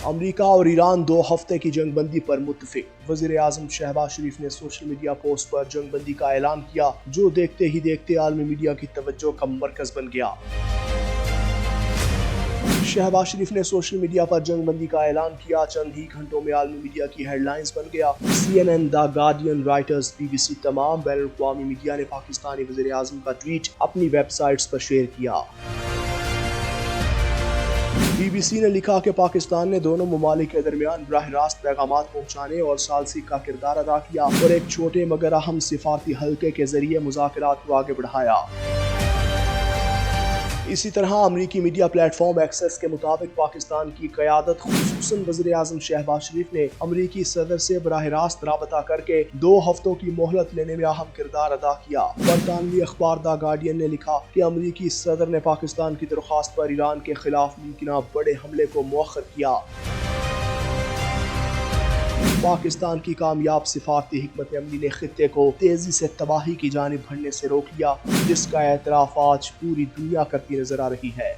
امریکہ اور ایران 2 ہفتے کی جنگ بندی پر متفق۔ وزیر اعظم شہباز شریف نے سوشل میڈیا پوسٹ پر جنگ بندی کا اعلان کیا، جو دیکھتے ہی دیکھتے عالمی میڈیا کی توجہ کا مرکز بن گیا۔ شہباز شریف نے سوشل میڈیا پر جنگ بندی کا اعلان کیا، چند ہی گھنٹوں میں عالمی میڈیا کی ہیڈ لائنز بن گیا۔ CNN، دا گارڈین، رائٹرز، BBC، تمام بین الاقوامی میڈیا نے پاکستانی وزیر اعظم کا ٹویٹ اپنی ویب سائٹس پر شیئر کیا۔ BBC نے لکھا کہ پاکستان نے دونوں ممالک کے درمیان براہ راست پیغامات پہنچانے اور ثالثی کا کردار ادا کیا اور ایک چھوٹے مگر اہم سفارتی حلقے کے ذریعے مذاکرات کو آگے بڑھایا۔ اسی طرح امریکی میڈیا پلیٹ فارم ایکسس کے مطابق پاکستان کی قیادت خصوصاً وزیر اعظم شہباز شریف نے امریکی صدر سے براہ راست رابطہ کر کے 2 ہفتوں کی مہلت لینے میں اہم کردار ادا کیا۔ برطانوی اخبار دا گارڈین نے لکھا کہ امریکی صدر نے پاکستان کی درخواست پر ایران کے خلاف ممکنہ بڑے حملے کو مؤخر کیا۔ پاکستان کی کامیاب سفارتی حکمت عملی نے خطے کو تیزی سے تباہی کی جانب بڑھنے سے روک لیا، جس کا اعتراف آج پوری دنیا کرتی نظر آ رہی ہے۔